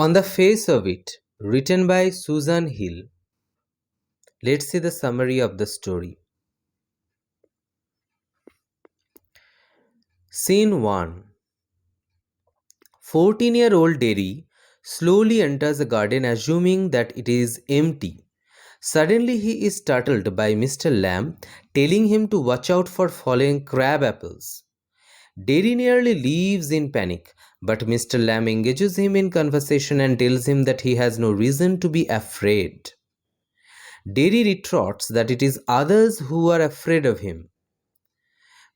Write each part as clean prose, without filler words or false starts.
On the Face of It, written by Susan Hill. Let's see the summary of the story. Scene 1. 14-year-old Derry slowly enters the garden assuming that it is empty. Suddenly he is startled by Mr. Lamb telling him to watch out for falling crab apples. Derry nearly leaves in panic, but Mr. Lamb engages him in conversation and tells him that he has no reason to be afraid. Derry retorts that it is others who are afraid of him.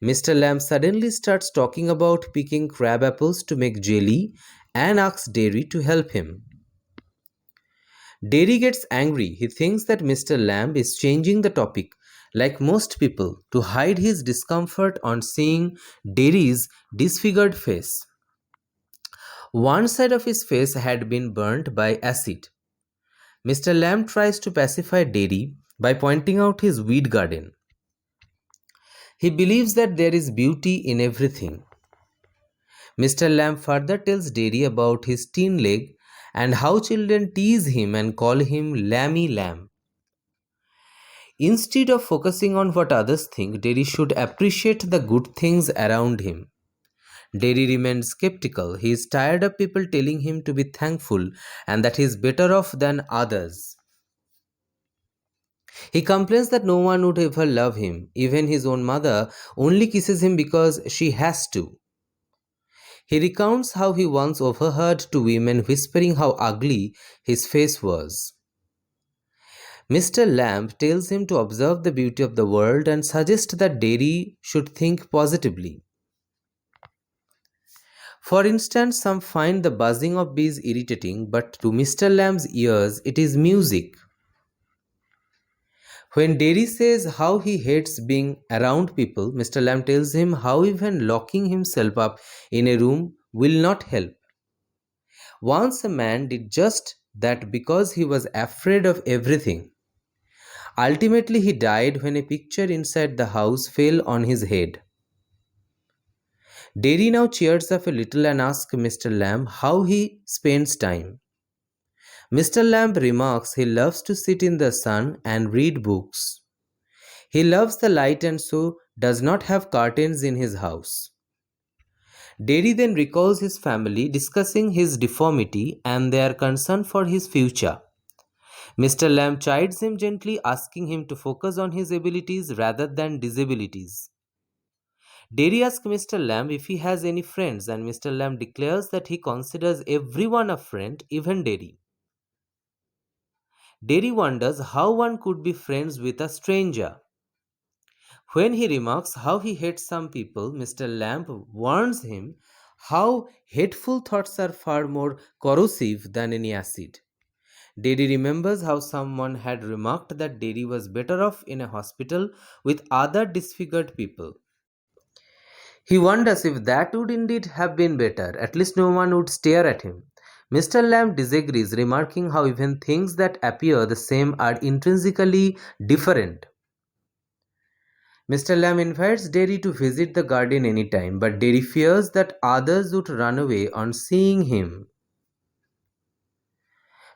Mr. Lamb suddenly starts talking about picking crab apples to make jelly and asks Derry to help him. Derry gets angry. He thinks that Mr. Lamb is changing the topic, like most people, to hide his discomfort on seeing Derry's disfigured face. One side of his face had been burnt by acid. Mr. Lamb tries to pacify Derry by pointing out his weed garden. He believes that there is beauty in everything. Mr. Lamb further tells Derry about his teen leg and how children tease him and call him Lammy Lamb. Instead of focusing on what others think, Derry should appreciate the good things around him. Derry remains skeptical. He is tired of people telling him to be thankful and that he is better off than others. He complains that no one would ever love him. Even his own mother only kisses him because she has to. He recounts how he once overheard two women whispering how ugly his face was. Mr. Lamb tells him to observe the beauty of the world and suggests that Derry should think positively. For instance, some find the buzzing of bees irritating, but to Mr. Lamb's ears it is music. When Derry says how he hates being around people, Mr. Lamb tells him how even locking himself up in a room will not help. Once a man did just that because he was afraid of everything. Ultimately, he died when a picture inside the house fell on his head. Derry now cheers up a little and asks Mr. Lamb how he spends time. Mr. Lamb remarks he loves to sit in the sun and read books. He loves the light and so does not have curtains in his house. Derry then recalls his family discussing his deformity and their concern for his future. Mr. Lamb chides him gently, asking him to focus on his abilities rather than disabilities. Derry asks Mr. Lamb if he has any friends, and Mr. Lamb declares that he considers everyone a friend, even Derry. Derry wonders how one could be friends with a stranger. When he remarks how he hates some people, Mr. Lamb warns him how hateful thoughts are far more corrosive than any acid. Derry remembers how someone had remarked that Derry was better off in a hospital with other disfigured people. He wonders if that would indeed have been better. At least no one would stare at him. Mr. Lamb disagrees, remarking how even things that appear the same are intrinsically different. Mr. Lamb invites Derry to visit the garden anytime, but Derry fears that others would run away on seeing him.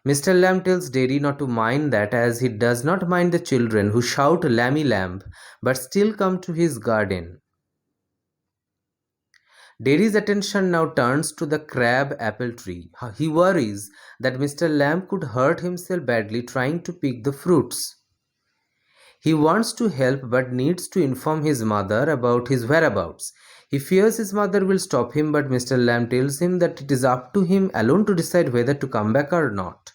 Mr. Lamb tells Derry not to mind that, as he does not mind the children who shout Lammy Lamb but still come to his garden. Derry's attention now turns to the crab apple tree. He worries that Mr. Lamb could hurt himself badly trying to pick the fruits. He wants to help but needs to inform his mother about his whereabouts. He fears his mother will stop him, but Mr. Lamb tells him that it is up to him alone to decide whether to come back or not.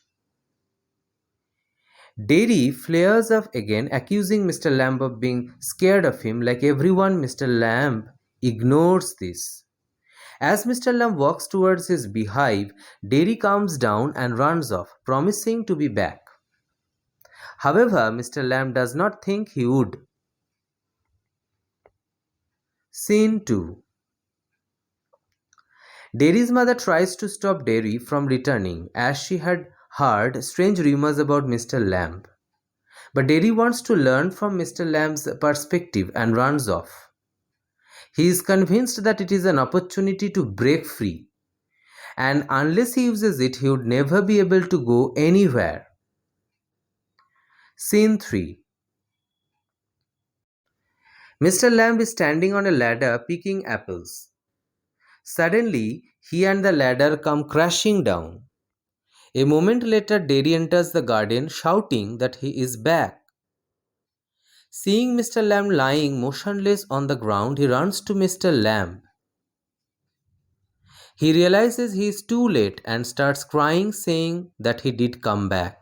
Derry flares up again, accusing Mr. Lamb of being scared of him. Like everyone, Mr. Lamb ignores this. As Mr. Lamb walks towards his beehive, Derry calms down and runs off, promising to be back. However, Mr. Lamb does not think he would. Scene 2. Derry's mother tries to stop Derry from returning, as she had heard strange rumors about Mr. Lamb. But Derry wants to learn from Mr. Lamb's perspective and runs off. He is convinced that it is an opportunity to break free. and unless he uses it, he would never be able to go anywhere. Scene 3. Mr. Lamb is standing on a ladder picking apples. Suddenly, he and the ladder come crashing down. A moment later, Daddy enters the garden shouting that he is back. Seeing Mr. Lamb lying motionless on the ground, he runs to Mr. Lamb. He realizes he is too late and starts crying, saying that he did come back.